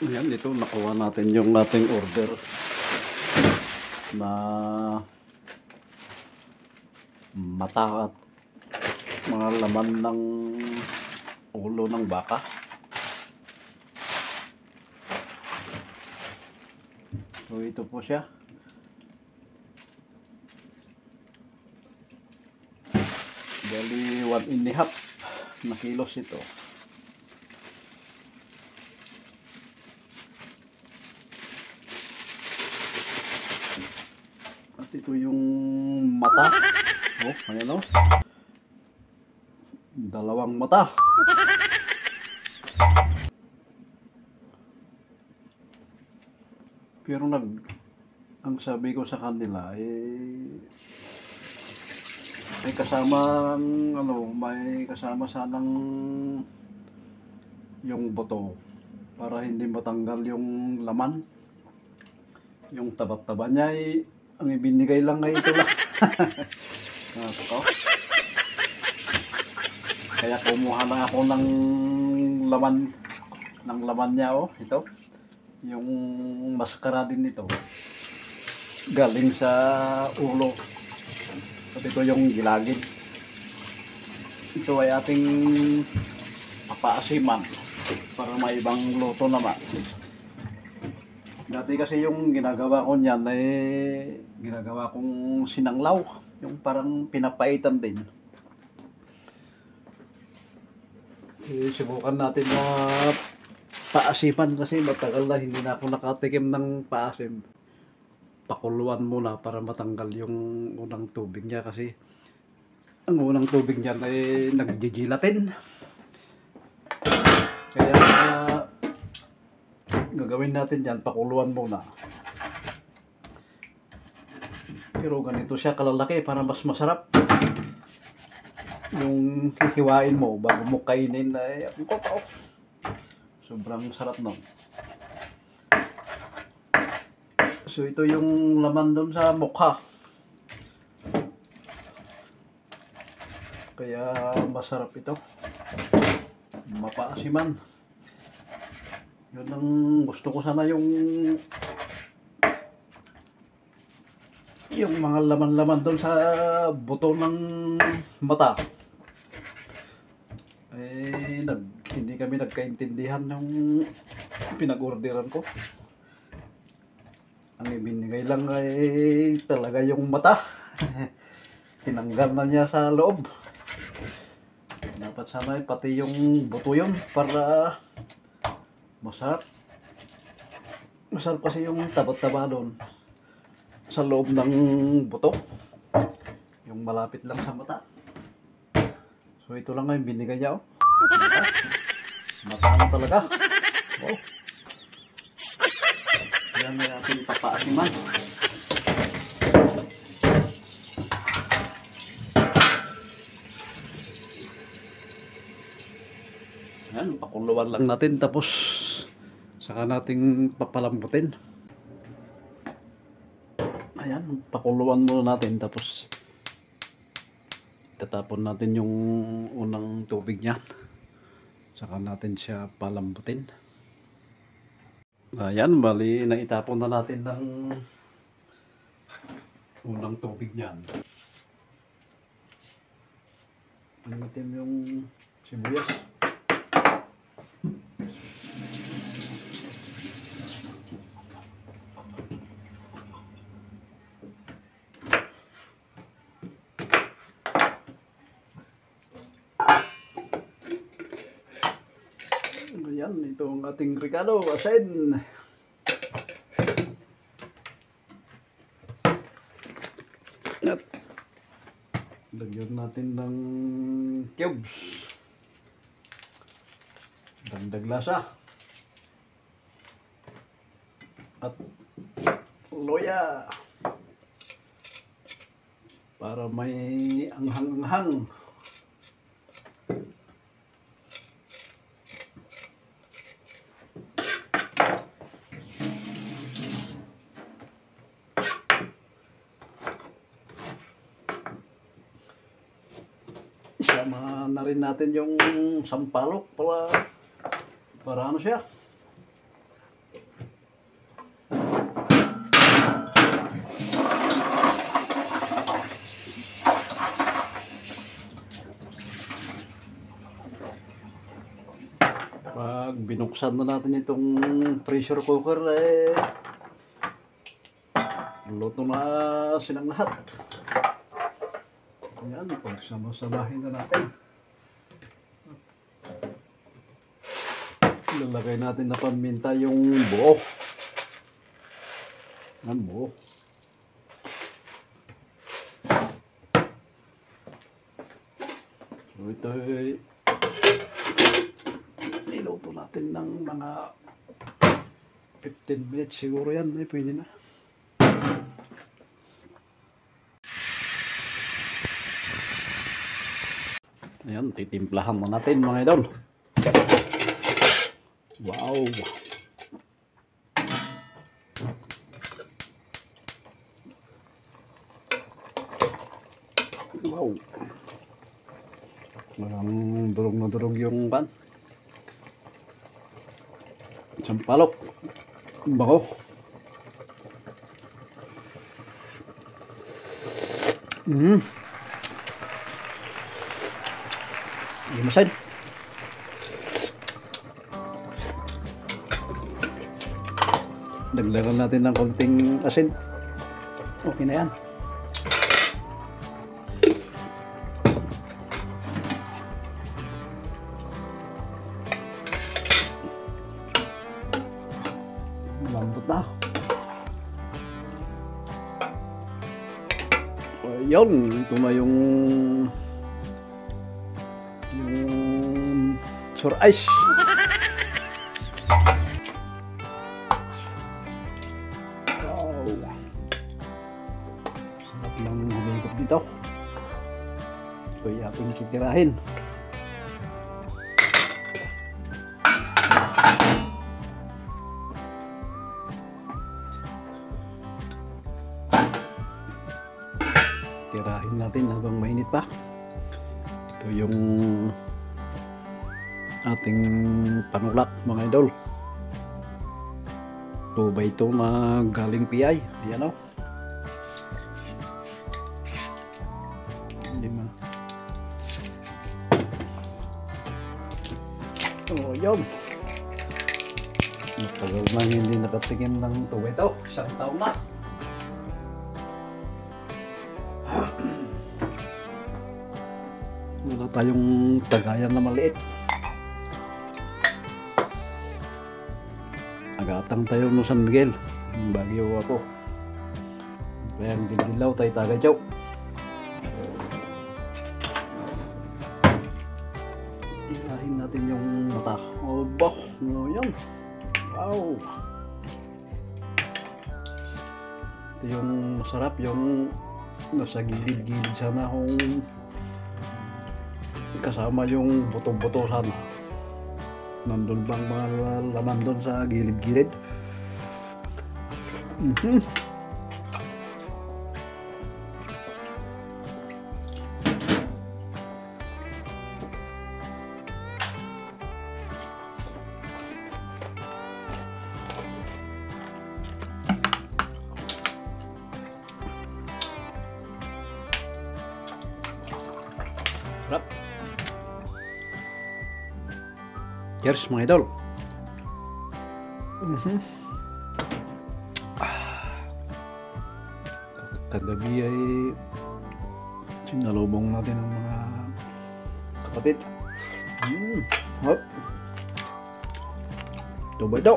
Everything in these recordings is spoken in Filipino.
Ayan, dito nakuha natin yung ating order na mata at mga laman ng ulo ng baka. So ito po siya. Bali 1.5 na kilos ito. At ito yung mata. Oh, ayan o. Dalawang mata. Pero ang sabi ko sa kanila may kasama may kasama sanang yung buto para hindi matanggal yung laman. Yung taba-taba niya ang ibinigay lang ay ito lang. Kaya kumuha na ako ng laman niya, oh, ito. Yung maskara din nito. Galing sa ulo. At ito yung gilagid. Ito ay ating papaasiman para may ibang luto naman. Dati kasi yung ginagawa ko niyan ginagawa kong sinanglaw. Yung parang pinapaitan din. Subukan natin na paasipan kasi matagal na hindi na ako nakatikim ng paasim. Pakuluan muna para matanggal yung unang tubig niya kasi ang unang tubig niya ay nagjijilatin. Kaya gagawin natin dyan, pakuluan muna. Pero ganito siya kalalaki para mas masarap. Yung hihiwain mo bago mo kainin ay sobrang sarap nun. So ito yung laman doon sa mukha. Kaya masarap ito. Mapaasiman. Yun ang gusto ko sana yung mga laman-laman doon sa buto ng mata. Hindi kami nagkaintindihan ng pinag-orderan ko. Ang ibinigay lang ay talaga yung mata. Tinanggal na niya sa loob. Dapat sana ay pati yung buto yun para masarap. Masarap kasi yung taba-taba doon sa loob ng buto. Yung malapit lang sa mata. So ito lang ay binigay niya, oh. Mata na talaga. Oh. Yan ay ating papaasiman. Yan, pakuluan lang natin tapos saka nating papalambutin. Ayan, pakuluan muna natin tapos tatapon natin yung unang tubig niya. Saka natin siya palambutin. Ayan, bali naitapon na natin ng unang tubig niyan. Natin yung sibuyas. Ayan, ito ang ating regalo, asin. At lagyan natin ng cubes. Dagdag lasa. At loya. Para may anghang-anghang. Isama na rin natin yung sampalok para ano siya, Pag binuksan na natin itong pressure cooker, luto na silang lahat. Ayan, pagsama-samahin na natin. Lalagay natin na paminta yung buo. Ang buo. So ito niluto natin ng mga 15 minutes siguro yan. Pwede na. Ayan, titimplahan mo natin mga idol. Wow! Wow! Parang durog na durog yung pan. Sampalok. Bako. Masan. Dagdagan natin ng konting asin. Okay na yan. Malambot na. Ayun, ito na yung sur ice. Wow. Sarap lang humigop dito. Ito yung ating titirahin. Tirahin natin habang mainit pa. Ito yung ating panulak mga idol. 2x2 na galing PI. Ayan o. Lima. Oh, yun. Matagal na hindi nakatikim ng 2x2. Isang taon na. Wala tayong tagayan na maliit. Agatang tayo no San Miguel. Bagyo ako. Kaya ang dilaw tayo tagajaw. Tirahin natin yung mata. Oh, bah! Oh, yan. Wow! Ito yung masarap. Yung nasa gilid-gilid sana kung kasama yung buto-buto sana. Nandun bang mga laman doon sa gilid-gilid? Sarap. Cheers mga idol. Kagabi ay sinalubong natin ng mga kapatid. Hop. Ito ba ito?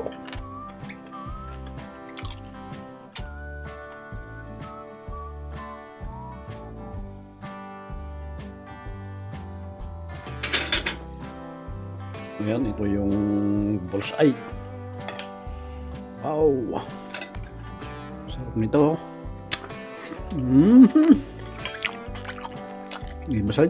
Ayan, ito yung bullseye. Wow! Sarap nito. Hindi masay.